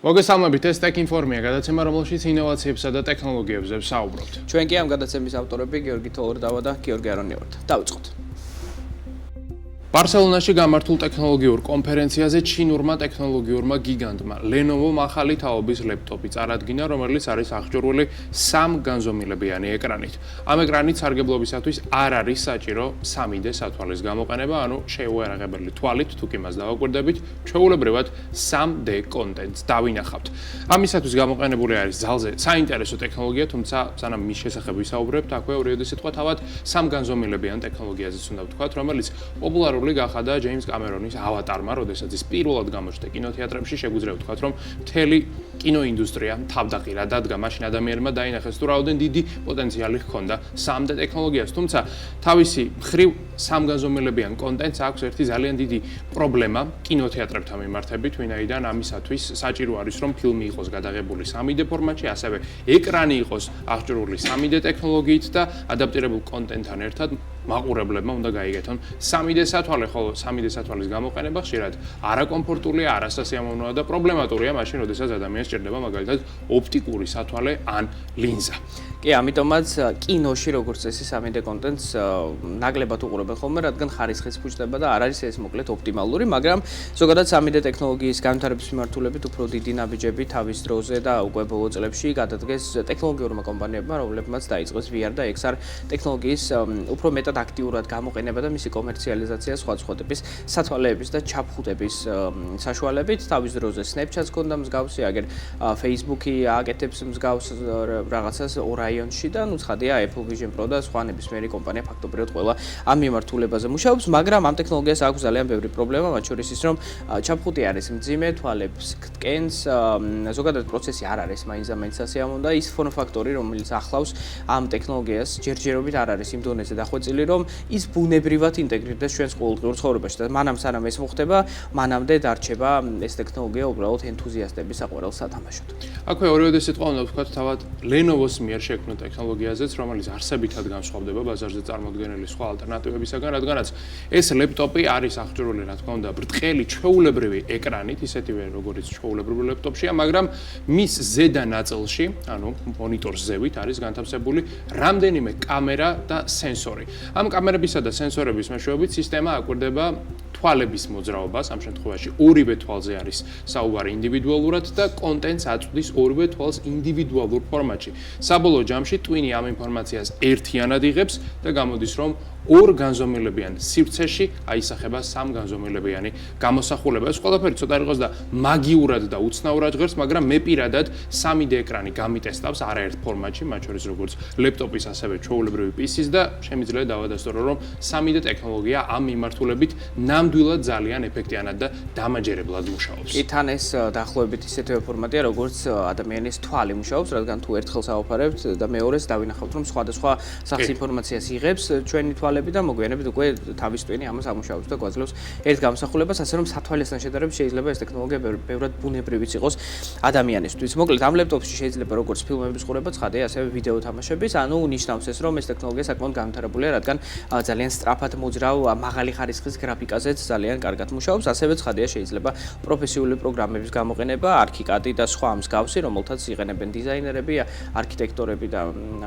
მოგესალმებით, ეს Tech Informია, გადაცემა, რომელშიც ინოვაციებსა და ტექნოლოგიებზე ვსაუბრობთ. ჩვენ კი ამ გადაცემის ავტორები გიორგი თოლორდავა და გიორგი არონი ვართ. დავიწყოთ. ბარსელონაში გამართულ ტექნოლოგიურ კონფერენციაზე ჩინურმა ტექნოლოგიურმა გიგანტმა Lenovo-მ ახალი თაობის ლეპტოპი წარადგინა, რომელიც არის აღჭურვილი 3 განზომილებიანი ეკრანით. ამ ეკრანით სარგებლობისათვის არ არის საჭირო 3D სათვალის გამოყენება, ანუ შეუერაღებელი თვალით, თუკი მას დავაკვირდებით, ჩვეულებრივად 3D კონტენტს დავინახავთ. ამისათვის გამოყენებული არის ძალზე საინტერესო ტექნოლოგია, თუმცა სანამ მის შესახებ ვისაუბრებთ, აქვე ორი სიტყვა თავად 3 განზომილებიან ტექნოლოგიაზეც უნდა ვთქვათ, რომელიც პოპულარული გახადა ჯეიმს კამერონის ავატარმა, როდესაც ის პირველად გამოჩნდა კინოთეატრებში, შეგვიძლია ვთქვათ, რომ მთელი კინოინდუსტრია თავდაყირა დადგა, მაშინ ადამიანებმა დაინახეს თუ რაოდენ დიდი პოტენციალი ჰქონდა 3D ტექნოლოგიას, თუმცა თავისი მხრივ 3 განზომილებიან კონტენტს აქვს ერთი ძალიან დიდი პრობლემა კინოთეატრებთან მიმართებით, ვინაიდან ამისათვის საჭირო არის, რომ ფილმი იყოს გადაღებული 3D ფორმატში, ასევე ეკრანი იყოს აღჭურვილი 3D ტექნოლოგიით და ადაპტირებულ კონტენტთან ერთად მაყურებლებმა უნდა გაიგეთონ 3D სათვალე, ხოლო 3D სათვალის გამოყენება ხშირად არაკომფორტულია, არასასიამოვნოა და პრობლემატურია მაშინ, როდესაც ადამიანს სჭირდება მაგალითად ოპტიკური სათვალე ან ლინზა. კი, ამიტომაც კინოში როგორც წესი 3D კონტენტს ნაკლებად უყურებენ ხოლმე, რადგან ხარისხიც ფუჭდება და არ არის ეს მოკლედ ოპტიმალური, მაგრამ ზოგადად 3D ტექნოლოგიის განვითარების მიმართულებით უფრო დიდი ნაბიჯები თავის დროზე და უკვე ბოლო წლებში გადადგეს ტექნოლოგიურმა კომპანიებმა, რომლებმაც დაიწყეს VR და XR ტექნოლოგიის უფრო მეტად აქტიურად გამოყენება და მისი კომერციალიზაცია სხვა ტიპის სათვალეების და ჩაფხუტების საშუალებით. თავის დროზე Snapchat-ს ჰქონდა მსგავსი, აგერ Facebook-ი აკეთებს მსგავს რაღაცას Orion-ში და ნუ ცხადია Apple Vision Pro და სხვა ნებისმიერი კომპანია ფაქტობრივად ყველა ამ მიმართულებაზე მუშაობს, მაგრამ ამ ტექნოლოგიას აქვს ძალიან ბევრი პრობლემა, მათ შორის ის, რომ ჩაფხუტი არის მძიმე, თვალებს დგენს, ზოგადად პროცესი არ არის მაინც სასიამოვნო და ის ფორმ-ფაქტორი, რომელიც ახლავს ამ ტექნოლოგიას, ჯერჯერობით არ არის იმ დონეზე დახვეწილი, რომ ის ბუნებრივად ინტეგრირდეს ჩვენს ყოველდღიურ ცხოვრებაში და მანამ სანამ ეს მოხდება, მანამდე დარჩება ეს ტექნოლოგია უბრალოდ ენთუზიასტების საყვარელს სათამაშოდ. აქვე ორივე სიტყვა უნდა ვთქვათ თავად Lenovo-s მიერ შექმნილ ტექნოლოგიაზეც, რომელიც არსებითად განსხვავდება ბაზარზე წარმოდგენილი სხვა ალტერნატივებისაგან, რადგანაც ეს ლეპტოპი არის აღჭურვილი, რა თქმა უნდა, ბრტყელი ჩვეულებრივი ეკრანით, ისეთივე როგორც ჩვეულებრივი ლეპტოპშია, მაგრამ მის ზედა ნაწილში, ანუ მონიტორს ზევით არის განთავსებული რამდენიმე კამერა და სენსორი. ამ კამერებისა და სენსორების მეშვეობით სისტემა აკვირდება თვალების მოძრაობას, ამ შემთხვევაში ორივე თვალზე არის საუბარი ინდივიდუალურად და კონტენტს აწვდის ორივე თვალს ინდივიდუალურ ფორმატში. საბოლოო ჯამში ტვინი ამ ინფორმაციას ერთიანად იღებს და გამოდის, რომ 2 განზომილებიან სივრცეში აისახება 3 განზომილებიანი გამოსახულება. ეს ყველაფერი ცოტა იყოს და მაგიურად და უცნაურად ჟღერს, მაგრამ მე პირადად 3D ეკრანი გამიტესტავს არაერთ ფორმატში, მათ შორის როგორც ლეპტოპის, ასევე ჩვეულებრივი PC-ს და შემიძლია დავადასტურო, რომ 3D ტექნოლოგია ამ მიმართულებით ნამდვილად ძალიან ეფექტიანად და დამაჯერებლად მუშაობს. კი, თან ეს დაახლოებით ისეთივე ფორმატია, როგორც ადამიანის თვალი მუშაობს, რადგან თუ ერთხელ საუბარებთ და მეორეს დავინახავთ, რომ სხვადასხვა სახის ინფორმაციას იღებს ჩვენი თვალები და მოგვიანებით უკვე თავის ტვინი ამას ამუშავებს და გვაძლევს ერთ გამოსახულებას, ასე რომ სათვალესთან შედარებით შეიძლება ეს ტექნოლოგია ბევრად ბუნებრივიც იყოს ადამიანისთვის. მოკლედ ამ ლეპტოპში შეიძლება როგორც ფილმების ყურება, ცხადია, ასევე ვიდეო თამაშების, ანუ ნიშნავს ეს, რომ ეს ტექნოლოგია საკმაოდ განვითარებულია, რადგან ძალიან სწრაფად მოძრავ, მაღალი ხარისხის გრაფიკაზეც ძალიან კარგად მუშაობს, ასევე ცხადია შეიძლება პროფესიული პროგრამების გამოყენება, ArchiCAD და სხვა მსგავსი, რომელთაც იყენებენ დიზაინერები, არქიტექტორები და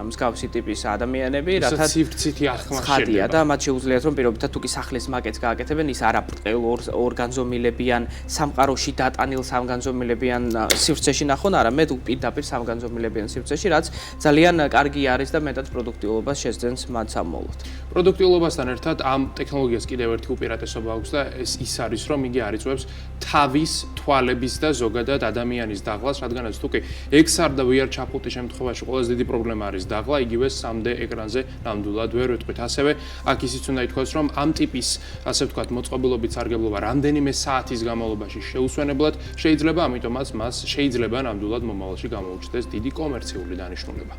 მსგავსი ტიპის ადამიანები, რათა ციფრცითი აღქმა შეიძლება და მათ შეუძლიათ რომ პირობითად თუ კი სახლის მაკეტს გააკეთებენ, ის არაბრტყელ ორ განზომილებიან სამყაროში დატანილ 3 განზომილებიან სივრცეში ნახონ, არამედ პირდაპირ 3 განზომილებიან სივრცეში, რაც ძალიან კარგი არის და მეტად პროდუქტიულობას შეძენს მათ სამმოვლოდ. პროდუქტიულობასთან ერთად ამ ტექნოლოგიას კიდევ ერთი უპირატესობა აქვს და ის არის, რომ იგი არ იწვევს თავის თვალების და ზოგადად ადამიანის დაღლას, რადგანაც თუ კი XR და VR ჩაფხუტის შემთხვევაში ყველაზე დიდი პრობლემა არის დაღლა, იგივე 3D ეკრანზე ნამდვილად ვერ ვეთქვით. ასევე აქ ისიც უნდა ითქვას, რომ ამ ტიპის, ასე ვთქვათ, მოწყობილობით სარგებლობა რამდენიმე საათის განმავლობაში შეუსვენებლად შეიძლება, ამიტომაც მას შეიძლება ნამდვილად მომავალში გამოუჩნდეს დიდი კომერციული დანიშნულება.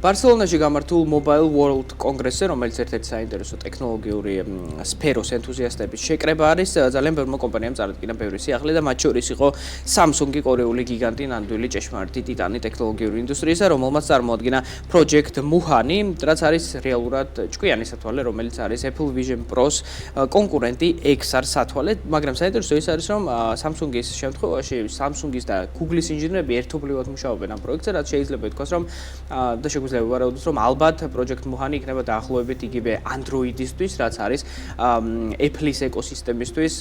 ბარსელონაში გამართულ Mobile World კონგრესზე, რომელიც ერთ-ერთი საინტერესო ტექნოლოგიური სფეროს ენთუზიასტების შეკრება არის, ძალიან ბევრმა კომპანიამ წარადგინა ბევრი სიახლე და მათ შორის იყო Samsung-ი, კორეული გიგანტი, ნამდვილი ჭეშმარიტი ტიტანი ტექნოლოგიური ინდუსტრიისა, რომელმაც წარმოადგინა Project Muhani, რაც არის რეალურად ჭკვიანი სათვალე, რომელიც არის Apple Vision Pro-ს კონკურენტი XR სათვალე, მაგრამ საინტერესო ის არის, რომ Samsung-ის შემთხვევაში Samsung-ის და Google-ის ინჟინერები ერთობლივად მუშაობენ ამ პროექტზე, რაც შეიძლება ითქვას, რომ და შეგვიძლია ვარაუდოთ, რომ ალბათ Project Muhani იქნება დაახლოებით იგივე Android-ისთვის, რაც არის Apple-ის ეკოსისტემისთვის,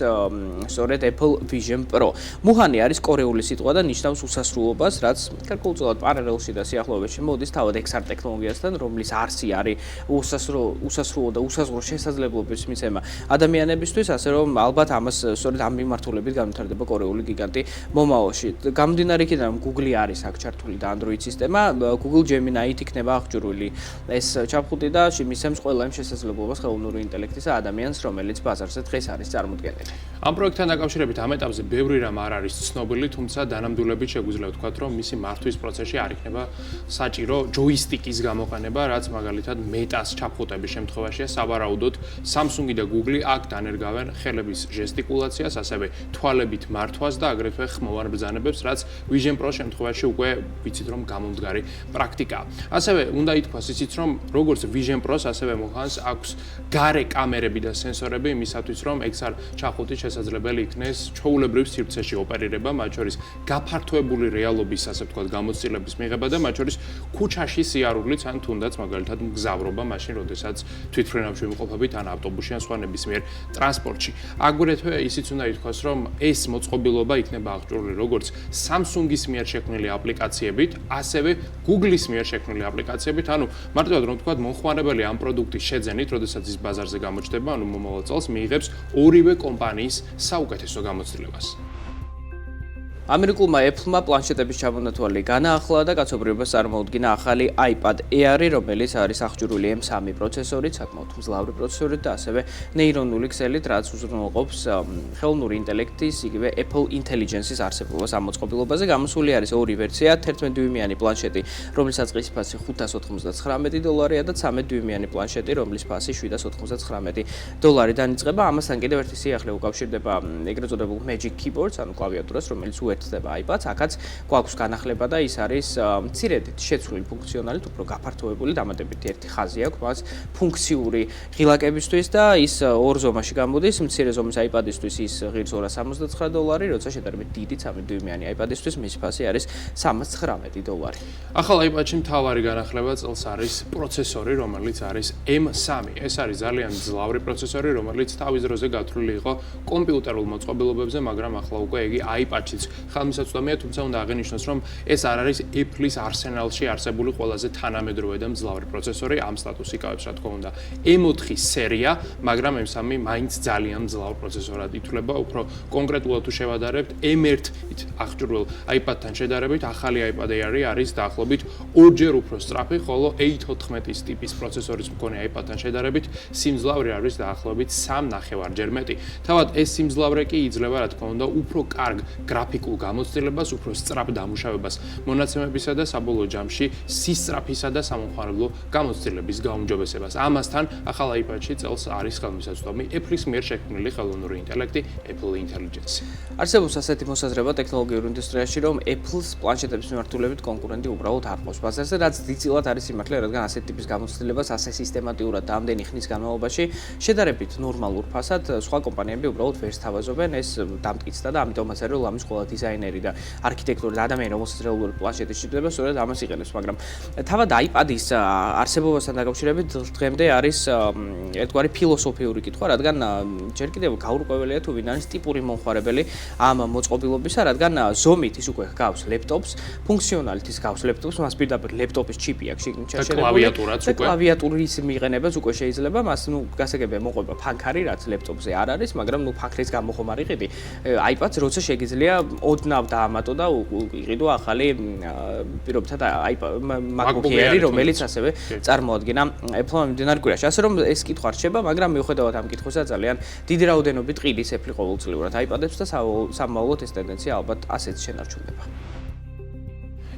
სწორედ Apple Vision Pro. Muhani არის კორეული სიტყვა და ნიშნავს უსასრულობას, რაც გარკვეულწილად პარალელში და სიახლოვეში მოდის თავად XR ტექნოლოგიასთან, რომლის არსი არის უსასრულო და უსაზღვრო შესაძლებლობების მიცემა ადამიანებისთვის, ასე რომ ალბათ ამას სწორედ ამ მიმართულებით განვითარდება კორეული გიგანტი მომავალში. გამომდინარე იქიდან, რომ Google არის აქ ჩართული და Android სისტემა, Google Gemini-ით იქნება აღჭურვილი ეს ჩაფხუტი და მისცემს ყველა იმ შესაძლებლობას ხელოვნური ინტელექტისა ადამიანს, რომელიც ბაზარზე დღეს არის წარმოდგენილი. ამ პროექტთან დაკავშირებით ამ ეტაპზე ბევრი რამ არ არის ცნობილი, თუმცა დანამდვილებით შეგვიძლია ვთქვათ, რომ მისი მართვის პროცესში არ იქნება საჭირო ჯოისტიკის გამოყენება, რაც მაგალითად Meta-ს ჩაფხუტების შემთხვევაშია სავარაუდოდ Samsung-ი და Google აქ დანერგავენ ხელების ჟესტიკულაციას, ასევე თვალებით მართვას და აგრეთვე ხმოვან ბრძანებებს, რაც Vision Pro შემთხვევაში უკვე ვიცით რომ გამომდგარი პრაქტიკაა. ასევე უნდა ითქვას ისიც, რომ როგორც Vision Pro-ს, ასევე Muhani-ს აქვს გარე კამერები და სენსორები იმისათვის, რომ XR ჩახუტი შესაძლებელი იქნეს ჩვეულებრივ სივრცეში ოპერირება, მათ შორის გაფართოებული რეალობის, ასე ვთქვათ, გამოცდილების მიღება და მათ შორის ქუჩაში სიარულიც ან თუნდაც მაგალითად მგზავრობა, მაშინ როდესაც თვითმფრინავში ვიმყოფებით ან ავტობუსში ან სხვა ნებისმიერ ტრანსპორტში. აგრეთვე ისიც უნდა ითქვას, რომ ეს მოწყობილობა იქნება აღჭურვილი როგორც Samsung-ის მიერ შექმნილი აპლიკაციებით, ასევე Google-ის მიერ შექმნილი აპლიკაციებით, ანუ მარტივად რომ ვთქვათ, მომხმარებელი ამ პროდუქტის შეძენით, როდესაც ის ბაზარზე გამოჩნდება, ანუ მომავალ წელს მიიღებს ორივე კომპანიის საუკეთესო გამოცდილებას. ამერიკულმა Apple-მა პლანშეტების ჩამონათვალი განაახლა და კაცობრიობას წარმოუდგინა ახალი iPad Air-ი, რომელიც არის აღჭურვილი M3 პროცესორით, საკმაოდ მძლავრი პროცესორით და ასევე ნეირონული ქსელით, რაც უზრუნველყოფს ხელოვნური ინტელექტის, იგივე Apple Intelligence-ის არსებობას ამ მოწყობილობაზე. გამოსული არის ორი ვერსია, 11 დიუმიანი პლანშეტი, რომლის საწყისი ფასი $599 და 13 დიუმიანი პლანშეტი, რომლის ფასი $799 იწყება. ამასთან კიდევ ერთი სიახლე უკავშირდება ეგრეთ წოდებულ Magic Keyboards, ანუ კლავიატურას, რომელიც უერთდება iPad-ს, აქაც გვაქვს განახლება და ის არის მცირედით შეცვლილი ფუნქციონალით, უფრო გაფართოებული, დამატებითი ერთი ხაზი აქვს, მას ფუნქციური ღილაკებისთვის და ის ორ ზომაში გამოდის. მცირე ზომის iPad-ისთვის ის ღირს $279, როცა შედარებით დიდი 3 დიუმიანი iPad-ისთვის მისი ფასი არის $319. ახალ iPad-ში მთავარი განახლება წელს არის პროცესორი, რომელიც არის M3. ეს არის ძალიან მძლავრი პროცესორი, რომელიც თავის დროზე გათვლილი იყო კომპიუტერულ მოწყობილობებზე, მაგრამ ახლა უკვე იგი iPad-შიც ხელმისაწვდომია, თუმცა უნდა აღინიშნოს, რომ ეს არ არის Apple-ის არსენალში არსებული ყველაზე თანამედროვე და მძლავრი პროცესორი, ამ სტატუსს იკავებს, რა თქმა უნდა, M4 სერია, მაგრამ M3 მაინც ძალიან მძლავრ პროცესორად ითვლება, უფრო კონკრეტულად თუ შევადარებთ, M1-ით აღჭურვილ iPad-თან შედარებით, ახალი iPad Air-ი არის დაახლოებით ორჯერ უფრო სწრაფი, ხოლო A14-ის ტიპის პროცესორის მქონე iPad-თან შედარებით, სიმძლავრე არის დაახლოებით 3.5-ჯერ მეტი. თავად ეს სიმძლავრე კი იძლევა, რა თქმა უნდა, უფრო კარგ გრაფიკულ გამოცდილებას, უფრო სწრაფ დამუშავებას მონაცემებისა და საბოლოო ჯამში სისწრაფისა და სამომხმარებლო გამოცდილების გაუმჯობესებას. ამასთან, ახალ iPad-ში წელს არის ხელმისაწვდომი Apple-ის მიერ შექმნილი ხელოვნური ინტელექტი, Apple Intelligence. არსებობს ასეთი მოსაზრება ტექნოლოგიურ ინდუსტრიაში, რომ Apple-ს პლანშეტების მიმართულებით კონკურენტი უბრალოდ არ ყავს ბაზარზე, რაც ძირითადად არის სიმართლე, რადგან ასეთი ტიპის გამოცდილებას ასე სისტემატიურად და ამდენი ხნის განმავლობაში შედარებით ნორმალურ ფასად სხვა კომპანიები უბრალოდ ვერ სთავაზობენ, ეს დამტკიცდა და ამიტომაც არის რომ ამის ყველა დიზაინერი და არქიტექტორი და ადამიანი, რომელსაც რეალური პლანშეტი სჭირდება, სწორედ ამას იყენებს, მაგრამ თავად iPad-ის არსებობასთან დაკავშირებით დღემდე არის ერთგვარი ფილოსოფიური კითხვა, რადგან ჯერ კიდევ გაურკვეველია თუ ვინ არის ტიპური მომხმარებელი ამ მოწყობილობისა, რადგან ზომით ის უკვე ჰგავს ლეპტოპს, ფუნქციონალით ის ჰგავს ლეპტოპს, მას პირდაპირ ლეპტოპის ჩიპი აქვს შიგნით შეშენებული და კლავიატურის მიღენებაც უკვე შეიძლება, მას გასაგებია მოყვება ფანქარი, რაც ლეპტოპზე არ არის, მაგრამ ფანქრის გამო ხომ არ იყიდი iPad-ს, როცა შეგიძლია ოდნავ დაამატო და იყიდო ახალი პირობითად MacBook Air-ი, რომელიც ასევე წარმოადგინა Apple-მა მიმდინარე კვირაში. ასე რომ ეს კითხვა რჩება, მაგრამ მიუხედავად ამ კითხვისა ძალიან დიდი რაოდენობით ყიდის Apple ყოველწლიურად iPad-ებს და სამმავლოდ ეს ტენდენცია ალბათ ასეც შენარჩუნდება.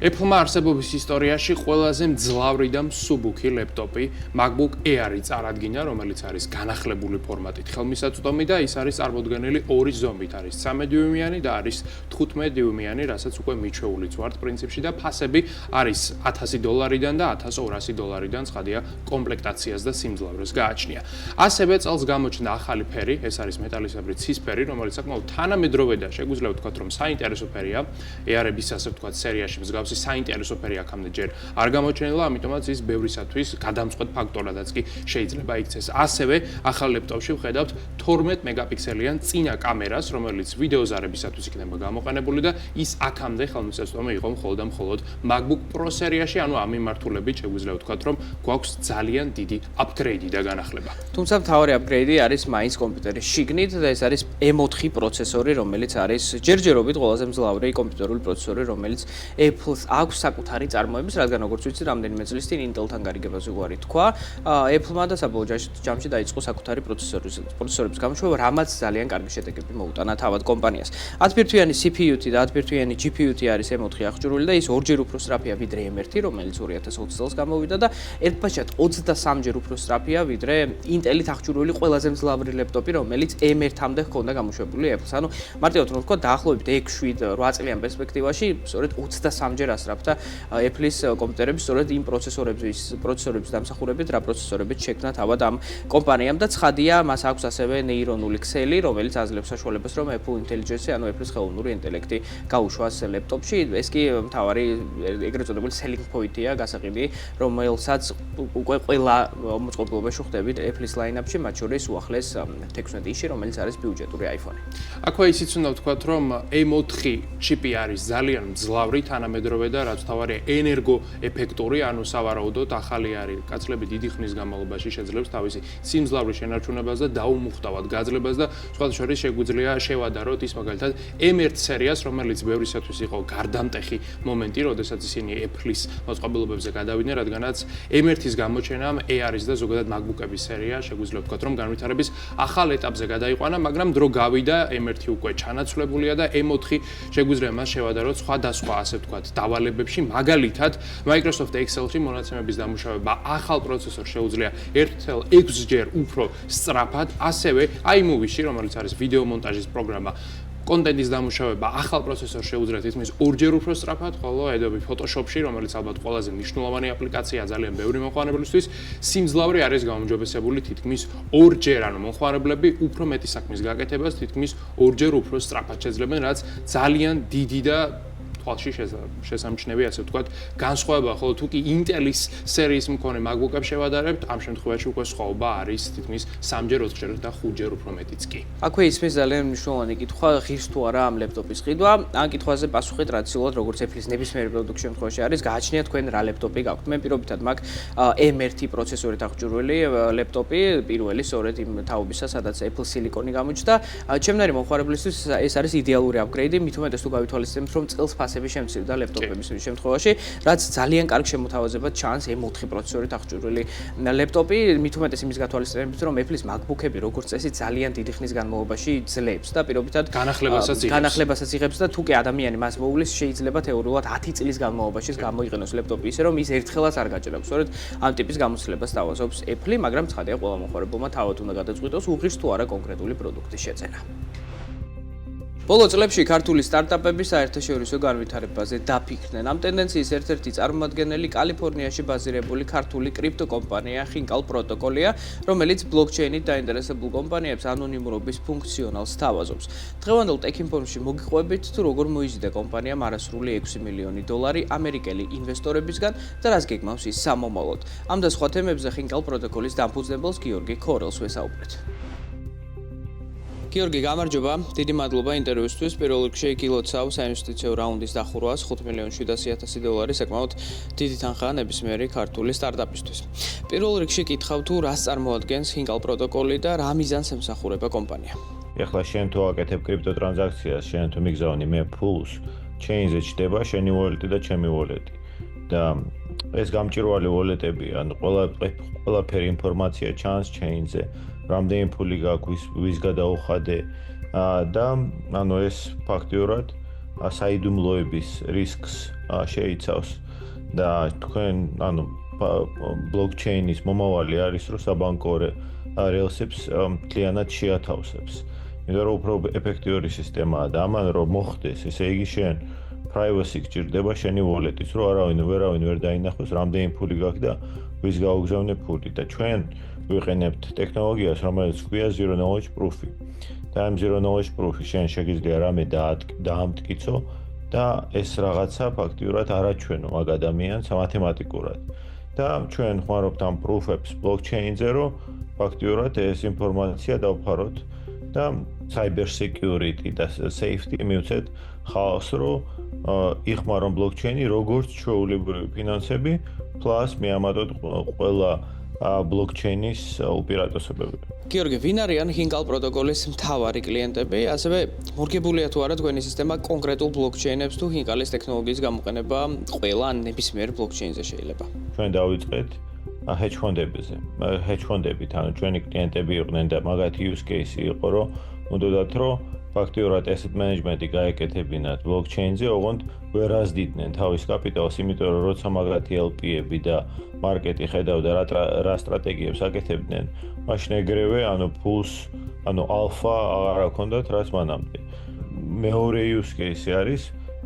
Apple-მა არსებობის ისტორიაში ყველაზე მძლავრი და მსუბუქი ლეპტოპი MacBook Air-ი წარადგინა, რომელიც არის განახლებული ფორმატით ხელმისაწვდომი და ის არის წარმოდგენილი ორი ზომით, არის 13 დიუმიანი და არის 15 დიუმიანი, რასაც უკვე მიჩვეულიც ვართ პრინციპში და ფასები არის $1000 და $1200, ცხადია კომპლექტაციას და სიმძლავრეს გააჩნია. ასევე წელს გამოჩნდა ახალი ფერი, ეს არის მეტალისებრი ცისფერი, რომელიც საკმაოდ თანამედროვე და შეგვიძლია ვთქვათ, რომ საინტერესო ფერია. Air-ების ასე ვთქვათ, სერიაში მსგავსი საინტერესო ფერი აქამდე ჯერ არ გამოჩენილა, ამიტომაც ის ბევრისათვის გადამწყვეტ ფაქტორადაც კი შეიძლება იქცეს. ასევე ახალ ლეპტოპში ვხედავთ 12 მეგაპიქსელიან წინა კამერას, რომელიც ვიდეო ზარებისათვის იქნება გამოყენებული და ის აქამდე ხელმისაწვდომი იყო მხოლოდ და მხოლოდ MacBook Pro სერიაში, ანუ ამ მიმართულებით შეგვიძლია ვთქვათ, რომ გვაქვს ძალიან დიდი upgrade და განახლება. თუმცა მთავარი upgrade არის მაინც კომპიუტერის შიგნით და ეს არის M4 პროცესორი, რომელიც არის ჯერჯერობით ყველაზე მძლავრი კომპიუტერული პროცესორი, რომელიც Apple-ს აქვს საკუთარი წარმოების, რადგან როგორც ვიცი, რამდენიმე წლის წინ Intel-თან გარიგებაზე უარი თქვა. Apple-მა და საბოლოო ჯამში დაიწყო საკუთარი პროცესორების გამოშვება, რამაც ძალიან კარგი შედეგები მოუტანა თავად კომპანიას. 10 ბირთვიანი CPU-თი და 10 ბირთვიანი GPU-თი არის M4 აღჭურვილი და ის ორჯერ უფრო სწრაფია ვიდრე M1, რომელიც 2020 წელს გამოვიდა და ერთბაშად 23-ჯერ უფრო სწრაფია ვიდრე Intel-ით აღჭურვილი ყველაზე მძლავრი ლეპტოპი, რომელიც M1-მდე ჰქონდა გამოშვებული Apple-ს. ანუ მარტივად რომ ვთქვა, დაახლოებით 6-7-8 წლიან პერსპექტივაში სწორედ 23-ჯერ ასწრაფდა Apple-ის კომპიუტერები სწორედ იმ პროცესორების დამსახურებით, რა პროცესორებით შექმნა თავად ამ კომპანიამ და ცხადია, მას აქვს ასევე ნეირონული ქსელი, რომელიც აძლევს საშუალებას, რომ Apple Intelligence, ანუ Apple-ის ხელოვნური ინტელექტი გაუშვას ლეპტოპში. ეს კი მთავარი ეგრეთ წოდებული selling point-ია, გასაყიდი, რომელსაც უკვე ყველა მოწყობილობაში ხვდებით Apple-ის line-up-ში, მათ შორის უახლეს 16-ში, რომელიც არის ბიუჯეტური iPhone-ი. აქვე ისიც უნდა ვთქვათ, რომ M4 ჩიპი არის ძალიან მძლავრი, თანამედროვე და რაც თავარია ენერგოეფექტური, ანუ სავარაუდოდ ახალი არის. კაცლები დიდი ხნის განმავლობაში შეძლებს თავისი სიმძლავრის შენარჩუნებას და დაუმუხტავად გაძლებას და სხვა შორის შეგვიძლია შევადაროთ ის მაგალითად M1 სერიას, რომელიც ბევრისათვის იყო გარდამტეხი მომენტი, როდესაც ისინი Apple-ის მოწყობილობებზე გადავიდნენ, რადგანაც M1-ის გამოჩენამ Air-ის და ზოგადად MacBook-ების სერია შეგვიძლია ვთქვათ, რომ განვითარების ახალ ეტაპზე გადაიყვანა, მაგრამ დრო გავიდა, M1 უკვე ჩანაცვლებულია და M4 შეგვიძლია მას შევადაროთ სხვადასხვა ასე ვთქვათ დავალებებში, მაგალითად Microsoft Excel-ში მონაცემების დამუშავება ახალ პროცესორს შეუძლია 1.6-ჯერ უფრო სწრაფად, ასევე iMovie-ში, რომელიც არის ვიდეო მონტაჟის პროგრამა, კონტენტის დამუშავება ახალ პროცესორს შეუძლია თითქმის 2-ჯერ უფრო სწრაფად, ხოლო Adobe Photoshop-ში, რომელიც ალბათ ყველაზე მნიშვნელოვანი აპლიკაციაა ძალიან ბევრი მომხმარებლისთვის, სიმძლავრე არის გაუმჯობესებული თითქმის 2-ჯერ, ანუ მომხმარებლები უფრო მეტი საქმის გაკეთებას თითქმის 2-ჯერ უფრო სწრაფად შეძლებენ, რაც ძალიან დიდი და თვალში შესამჩნევი, ასე ვთქვათ, განსხვავება, ხოლო თუ კი Intel-ის სერიის მქონე MacBook-ებს შევადარებთ, ამ შემთხვევაში უკვე სხვაობა არის თითქმის 3-ჯერ, 4-ჯერ და 5-ჯერ უფრო მეტიც კი. აქვე ისმის ძალიან მნიშვნელოვანი კითხვა, ღირს თუ არა ამ ლეპტოპის ყიდვა. ამ კითხვაზე პასუხი ტრადიციულად როგორც Apple-ის ნებისმიერ პროდუქტ შემთხვევაში არის, გააჩნია თქვენ რა ლეპტოპი გაქვთ. მე პირობითად მაქვს M1 პროცესორით აღჭურვილი ლეპტოპი, პირველი სწორედ იმ თაობისა, სადაც Apple Silicon-ი გამოჩნდა. ჩემნარი მომხმარებლისთვის ეს არის იდეალური upgrade, მით უმეტეს თუ გავითვალისწინებთ, რომ წელს ფასები შემცირდა ლეპტოპების შემთხვევაში, რაც ძალიან კარგ შემოთავაზებად ჩანს M4 პროცესორით აღჭურვილი ლეპტოპი, მით უმეტეს იმის გათვალისწინებით, რომ Apple-ის MacBook-ები როგორც წესი ძალიან დიდი ხნის განმავლობაში ძლებს და პირობითად განახლებასაც იღებს და თუ კი ადამიანი მას მოუვლის, შეიძლება თეორიულად 10 წლის განმავლობაში გამოიყენოს ლეპტოპი ისე, რომ ის ერთხელაც არ გაჭირავს. სწორედ ამ ტიპის გამოცდილებას თავაზობს Apple, მაგრამ ცხადია ყველა მომხმარებელმა თავად უნდა გადაწყვიტოს, უღირს თუ არა კონკრეტული პროდუქტის შეძენა. ბოლო წლებში ქართული სტარტაპები საერთაშორისო განვითარებაზე დაფიქრდნენ. ამ ტენდენციის ერთ-ერთი წარმომადგენელი კალიფორნიაში ბაზირებული ქართული კრიპტოკომპანია Hinkal Protocol-ია, რომელიც ბლოკჩეინით დაინტერესებულ კომპანიებს ანონიმურობის ფუნქციონალს თავაზობს. დღევანდელ ტექინფორმში მოგიყვებით, თუ როგორ მოიზიდა კომპანიამ არასრული $6 მილიონი ამერიკელი ინვესტორებისგან და რას გეგმავს ის სამომავლოდ. ამ და სხვა თემებზე Hinkal Protocol-ის დამფუძნებელს გიორგი ქორელს ვესაუბრეთ. გიორგი, გამარჯობა. დიდი მადლობა ინტერვიუსთვის. პირველ რიგში გილოცავ საინვესტიციო რაუნდის დახურვას $5,700,000 საკმაოდ დიდი თანხაა ნებისმიერი ქართული სტარტაპისთვის. პირველ რიგში კითხავ თუ რას წარმოადგენს Hinkal Protocol-ი და რა მიზანს ემსახურება კომპანია. ეხლა შენ თუ აკეთებ კრიპტო ტრანზაქციას, შენ თუ მიგზავნი მე ფულს, chain-ზე ჩდება შენი wallet-ი და ჩემი wallet-ი. და ეს გამჭირვალი wallet-ები, ან ყველაფერი ინფორმაცია ჩანს chain-ზე. რამდენი ფული გაქვს, ვის გადაუხადე და ანუ ეს ფაქტიურად საიდუმლოების რისკს შეიცავს და თქვენ blockchain-ის მომავალი არის, რომ საბანკო რელსებს მთლიანად შეათავსებს. იმიტომ რომ უფრო ეფექტიური სისტემაა და ამან რომ მოხდეს, ესე იგი შენ privacy გჭირდება შენი wallet-ის, რომ ვერავინ ვერ დაინახოს, რამდენი ფული გაქვს და ვის გაუგზავნე ფული და ჩვენ ვიყენებთ ტექნოლოგიას, რომელიც ქვია zero knowledge proof-ი. და ამ zero knowledge proof-ი შენ შეგიძლია რამე დაამტკიცო და ეს რაღაცა ფაქტიურად არაჩვენო მაგ ადამიანს მათემატიკურად. და ჩვენ ხმარობთ ამ proof-ებს blockchain-ზე, რომ ფაქტიურად ეს ინფორმაცია დავფაროთ და cyber security და safety მივცეთ ხალხს, რომ იხმარონ blockchain-ი როგორც ჩვეულებრივი ფინანსები, plus მიამატოთ ყველა blockchain-ის უპირატესობები. გიორგი, ვინ არიან Hinkal პროტოკოლის მთავარი კლიენტები? ასევე მორგებულია თუ არა თქვენი სისტემა კონკრეტულ blockchain-ებს თუ Hinkal-ის ტექნოლოგიის გამოყენება ყველა ნებისმიერ blockchain-ზე შეიძლება? ჩვენ დავიწყეთ hedge fund-ებზე. Hedge fund-ებით, ანუ ჩვენი კლიენტები იყვნენ და მაგათი use case იყო, რომ უნდათ რომ ფაქტიურად asset management-ი გაეკეთებინათ blockchain-ზე, ოღონდ ვერ აზდიდნენ თავის კაპიტალს, იმიტომ რომ როცა მაგათი LP-ები და მარკეტი ხედავდა რა სტრატეგიებს აკეთებდნენ, მაშინ ეგრევე, ფულს, alpha აღარ აქონდათ რაც მანამდე. მეორე use case არის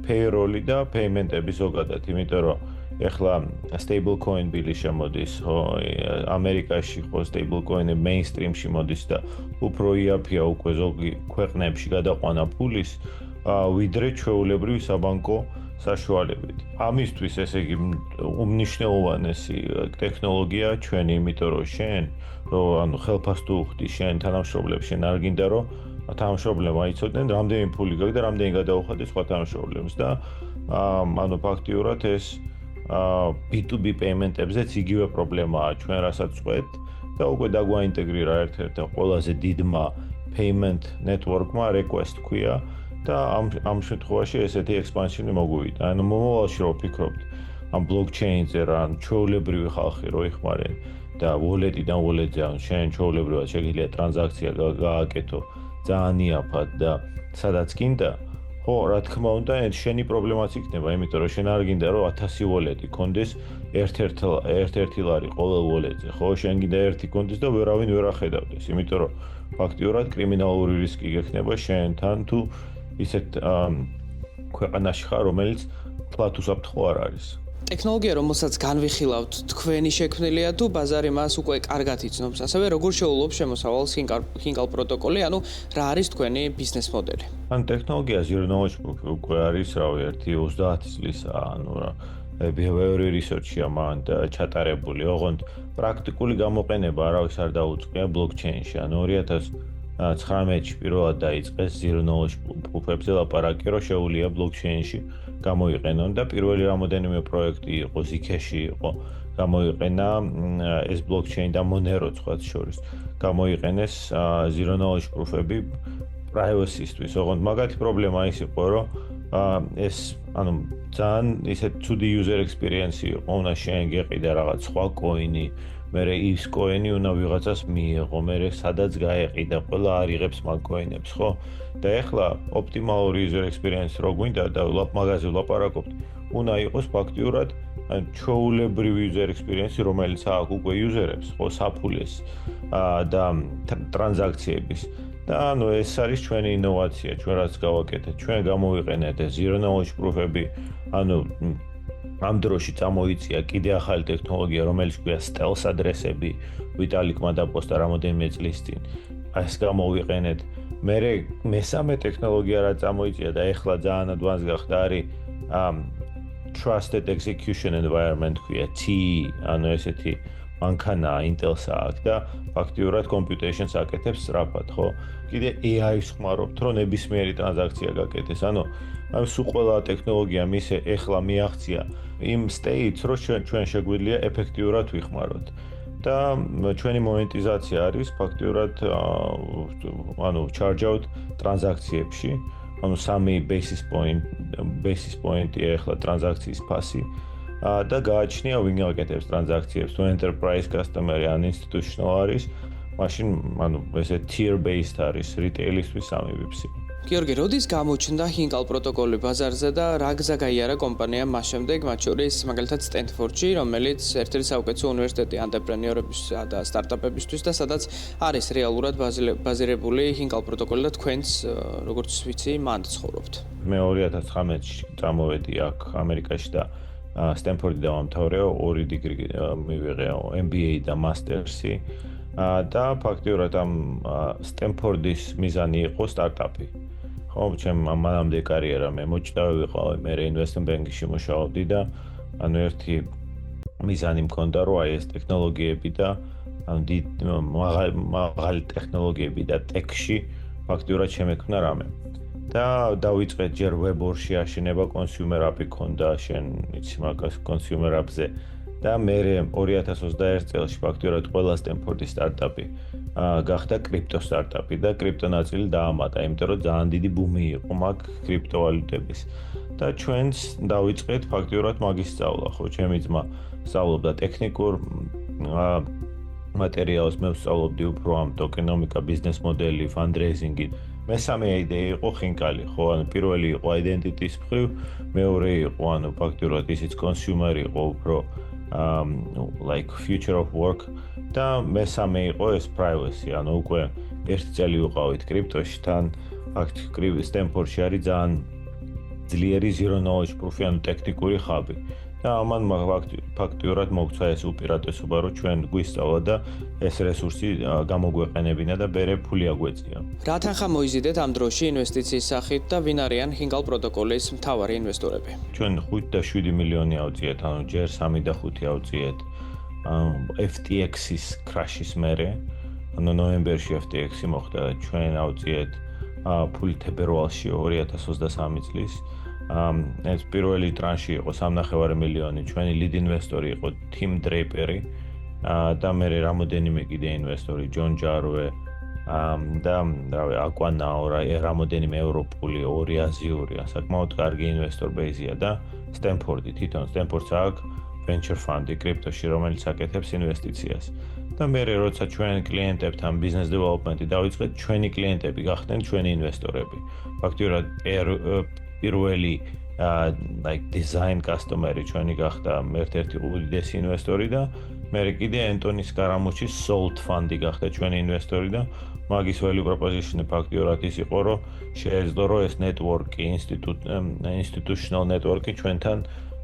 payroll-ი და payment-ები ზოგადად, იმიტომ რომ ეხლა stablecoin ბილი შემოდის, ამერიკაში ხო stablecoin-ები mainstream-ში მოდის და უფრო იაფია უკვე ზოგი ქვეყნებში გადაყვანა ფულის, ვიდრე ჩვეულებრივი საბანკო საშუალებით. ამისთვის ესე იგი უმნიშვნელოვანესი ტექნოლოგია ჩვენი, იმიტომ რომ შენ, ხელფას თუ უხდი შენ თანამშრომლებს, შენ არ გინდა რომ თანამშრომლებმა იცოდნენ რამდენი ფული გაქვს და რამდენი გადაუხადეს სხვა თანამშრომლებს და ფაქტიურად ეს B2B payment-ებზეც იგივე პრობლემაა ჩვენ რასაც წვეთ და უკვე დაგვაინტეგრირა ერთ-ერთ ყველაზე დიდმა payment network-მა request ქვია და ამ შემთხვევაში ესეთი expansion-ი მოგვივიდა. მომავალში რო ვფიქრობთ ამ blockchain-ზე რა ჩვეულებრივი ხალხი რო იხმარენ და wallet-იდან wallet-ზე შენ ჩვეულებრივად შეგიძლია ტრანზაქცია გააკეთო ძალიან იაფად და სადაც გინდა ხო, რა თქმა უნდა, შენი პრობლემაც იქნება, იმიტომ რომ შენ არ გინდა რომ 1000 wallet-ი კონდეს ერთ-ერთი ლარი ყოველ wallet-ზე, ხო, შენ გინდა ერთი კონდეს და ვერავინ ვერ ახედავდეს, იმიტომ რომ ფაქტიურად კრიმინალური რისკი გექნება შენთან თუ ისეთ ქვეყანაში ხარ, რომელიც ფლატ უსაფრთხო არ არის. ტექნოლოგია, რომელსაც განვიხილავთ, თქვენი შექმნილია თუ ბაზარი მას უკვე კარგად იცნობს? ასევე როგორ შეულობს შემოსავალს Hinkal პროტოკოლი, რა არის თქვენი ბიზნეს მოდელი? ტექნოლოგია zero knowledge proof უკვე არის, 30 წლისაა, ბევრი რისერჩია მან ჩატარებული, ოღონდ პრაქტიკული გამოყენება არავის არ დაუწყია blockchain-ში, 2019-ში პირველად დაიწყეს zero knowledge proof-ებზე ლაპარაკი, რომ შეუძლია blockchain-ში გამოიყენონ და პირველი რამოდენიმე პროექტი იყო, Zcash-ი იყო, გამოიყენა ეს blockchain და Monero სხვათა შორის. გამოიყენეს zero knowledge proof-ები privacy-ისთვის, ოღონდ მაგათი პრობლემა ის იყო, რომ ეს ძალიან ისეთ ცუდი user experience იყო, უნდა შენ გეყიდა რაღაც სხვა coin-ი, მერე ის coin-ი უნდა ვიღაცას მიიღო, მერე სადაც გაეყიდა, ყველა არ იღებს მაგ coin-ებს, ხო? და ეხლა ოპტიმალური user experience რო გვინდა და მაგაზე ვლაპარაკობთ, უნდა იყოს ფაქტიურად ჩვეულებრივი user experience, რომელიც აქვს უკვე user-ებს, ხო, საფულეს და ტრანზაქციების. და ეს არის ჩვენი ინოვაცია, ჩვენ რაც გავაკეთეთ, ჩვენ გამოვიყენეთ zero knowledge proof-ები, ამ დროში წამოიწია კიდე ახალი ტექნოლოგია, რომელიც ქვია stealth address-ები, ვიტალიკმა დაპოსტა რამოდენიმე წლის წინ. ეს გამოვიყენეთ. მესამე ტექნოლოგია რაც წამოიწია და ეხლა ძალიან advanced გახდა, არის trusted execution environment ქვია TE, ესეთი მანქანაა Intel-ს აქვს და ფაქტიურად computation-ს აკეთებს სწრაფად, ხო? კიდე AI-ს ხმარობთ, რომ ნებისმიერი ტრანზაქცია გაკეთდეს. სულ ყველა ტექნოლოგია მისე ეხლა მიაღწია იმ state-ს, რომ ჩვენ შეგვიძლია ეფექტიურად ვიხმაროთ. და ჩვენი მონეტიზაცია არის ფაქტიურად charge out ტრანზაქციებში, 3 basis point-ი ეხლა ტრანზაქციის ფასი. და გააჩნია ვინ აკეთებს ტრანზაქციებს, თუ enterprise customer-ი ან institutional არის, მაშინ ესე tier based არის retail-ისთვის 3 ბიფსი. გიორგი, როდის გამოჩნდა ჰინკალ პროტოკოლი ბაზარზე და რა გზა გაიარა კომპანიამ მას შემდეგ, მათ შორის მაგალითად სტენფორდში, რომელიც ერთ-ერთი საუკეთესო უნივერსიტეტი ანტრეპრენიორების და სტარტაპებისთვის და სადაც არის რეალურად ბაზირებული ჰინკალ პროტოკოლი და თქვენც როგორც ვიცი, მანდ ცხოვრობთ. მე 2019-ში წამოვედი აქ ამერიკაში და სტენფორდი დავამთავრე, 2 დეგრი მივიღე, MBA და Masters-ი. და ფაქტიურად ამ სტენფორდის მიზანი იყო სტარტაპი. ხო, ჩემ მანამდე კარიერა მე მოჭიდავე ვიყავი, მე investment bank-ში მუშაობდი და ანუ ერთი მიზანი მქონდა, რომ აი ეს ტექნოლოგიები და ანუ მაღალი ტექნოლოგიები და ტექში ფაქტიურად შემექმნა რამე. და დავიწყე ჯერ web-ში აშენება consumer app-ი ქონდა, შენ იცი მაგას consumer app-ზე. და მე 2021 წელს ფაქტიურად ყველა სტენფორდის სტარტაპი გახდა კრიპტო სტარტაპი და კრიპტო ნაწილი დაამატა, იმიტომ რომ ძალიან დიდი ბუმი იყო მაგ კრიპტოვალუტების. და ჩვენც დავიწყეთ ფაქტიურად მაგის სწავლა, ხო, ჩემი ძმა სწავლობდა ტექნიკურ მატერიალს, მე ვსწავლობდი უფრო ამ ტოკენომიკა, ბიზნეს მოდელი, fundraising-ი. მესამე იდეა იყო ხინკალი, ხო, ანუ პირველი იყო identity-ის მხრივ, მეორე იყო ანუ ფაქტიურად ისიც consumer იყო უფრო like future of work და მესამე იყო ეს privacy, ანუ უკვე ერთი წელი ვიყავით კრიპტოში, თან ფაქტიურად სტენფორდში არის ძალიან ძლიერი zero knowledge proof-ი, ანუ ტექნიკური ხაბი. და ამან ფაქტიურად მოგცა ეს უპირატესობა, რომ ჩვენ გვისწავლა და ეს რესურსი გამოგვეყენებინა და ბერე ფული აგვეწია. რა თანხა მოიზიდეთ ამ დროში ინვესტიციის სახით და ვინ არიან ჰინკალ პროტოკოლის მთავარი ინვესტორები? ჩვენ 5 და 7 მილიონი ავწიეთ, ანუ ჯერ 3 და 5 ავწიეთ FTX-ის crash-ის მერე, ანუ ნოემბერში FTX-ი მოხდა და ჩვენ ავწიეთ ფული თებერვალში 2023 წლის. ეს პირველი ტრანში იყო 3.5 მილიონი, ჩვენი lead ინვესტორი იყო Tim Draper-ი და მე რამოდენიმე კიდე ინვესტორი, John Jarwe და რავი, Aquanao, რამოდენიმე ევროპული, 2 აზიური, საკმაოდ კარგი ინვესტორ ბეიზია და სტენფორდი, თვითონ სტენფორდს აქვს venture fund-ი კრიპტოში, რომელიც აკეთებს ინვესტიციას. და მე როცა ჩვენ კლიენტებთან business development-ი დავიწყეთ, ჩვენი კლიენტები გახდნენ ჩვენი ინვესტორები. ფაქტიურად პირველი like design customer-ი ჩვენი გახდა ერთ-ერთი უდიდესი ინვესტორი და მე კიდე Anthony Scaramucci-ის Salt Fund-ი გახდა ჩვენი ინვესტორი და მაგის value proposition-ი ფაქტიურად ის იყო, რომ შეეძლო რომ ეს network-ი, institutional network-ი ჩვენთან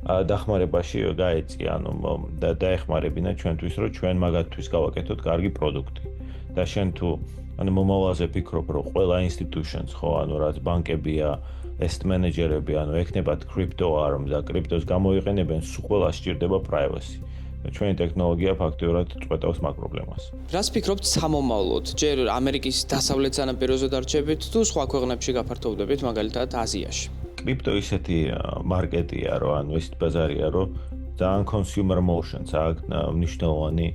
დახმარებაში გაეწია, ანუ და დაეხმარებინა ჩვენთვის, რომ ჩვენ მაგათთვის გავაკეთოთ კარგი პროდუქტი. და შენ თუ ანუ მომავალზე ფიქრობ, რომ ყველა institutions, ხო, ანუ რაც ბანკებია, asset manager-ები, ანუ ეკნებათ crypto arm და კრიპტოს გამოიყენებენ, სულ ყველა სჭირდება privacy. და ჩვენი ტექნოლოგია ფაქტიურად წყვეტავს მაგ პრობლემას. რას ფიქრობთ სამომავლოდ? ჯერ ამერიკის დასავლეთ სანაპიროზე დარჩებით თუ სხვა ქვეყნებში გაფართოვდებით, მაგალითად აზიაში? კრიპტო ისეთი მარკეტია, რომ ანუ ეს ბაზარია, რომ ძალიან consumer motions აქვს მნიშვნელოვანი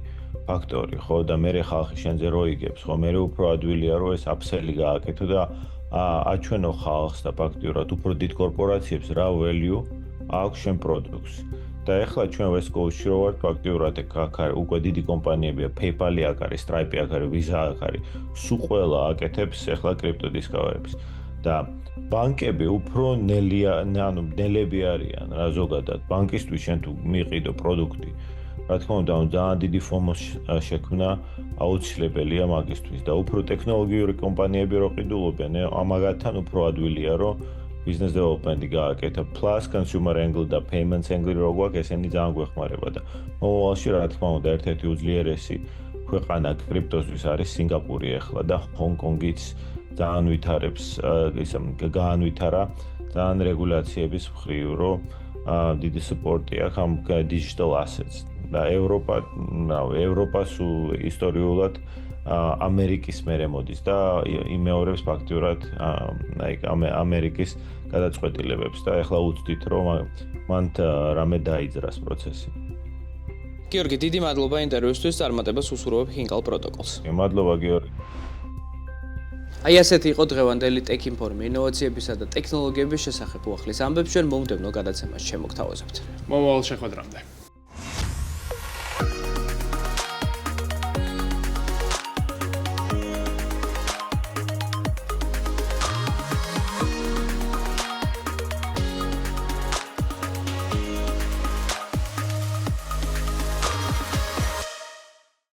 ფაქტორი, ხო, და მე ხალხი შენზე რო იგებს, ხო, მე უფრო ადვილია, რომ ეს upsell-ი გააკეთო და აჩვენო ხალხს და ფაქტიურად უფრო დიდ კორპორაციებს რა value აქვს შენ პროდუქტს. და ეხლა ჩვენ West Coast-ში რო ვართ, ფაქტიურად აქ არის უკვე დიდი კომპანიებია, PayPal-ი აქ არის, Stripe-ი აქ არის, Visa აქ არის, სულ ყველა აკეთებს ეხლა კრიპტო დისკავერებს. და ბანკები უფრო ნელები არიან რა ზოგადად. ბანკისთვის შენ თუ მიყიდო პროდუქტი, რა თქმა უნდა, ძალიან დიდი FOMO-ს შექმნა აუცილებელია მაგისთვის და უფრო ტექნოლოგიური კომპანიები რო ყიდულობენ, ამაგათთან უფრო ადვილია, რომ business development-ი გააკეთა, plus consumer angle და payments angle რო გვაქვს, ესენი ძალიან გვეხმარება და მომავალში რა თქმა უნდა, ერთ-ერთი უძლიერესი ქვეყანა კრიპტოსთვის არის სინგაპური ახლა და ჰონკონგიც ძალიან ვითარებს, გაანვითარა ძალიან რეგულაციების მხრივ, რომ დიდი სპორტი აქვს ამ digital assets. და ევროპა სულ ისტორიულად ამერიკის მერე მოდის და იმეორებს ფაქტიურად ამერიკის გადაწყვეტილებებს და ეხლა უცდით, რომ მან რამე დაიძრას პროცესი. გიორგი, დიდი მადლობა ინტერვიუსთვის, წარმატებას უსურვებ ჰინკალ პროტოკოლს. მადლობა გიორგი. აი ასეთი იყო დღევანდელი Tech Inform ინოვაციებისა და ტექნოლოგიების შესახებ უახლის ამბებს ჩვენ მომდევნო გადაცემაში შემოგთავაზებთ. მომავალ შეხვედრამდე.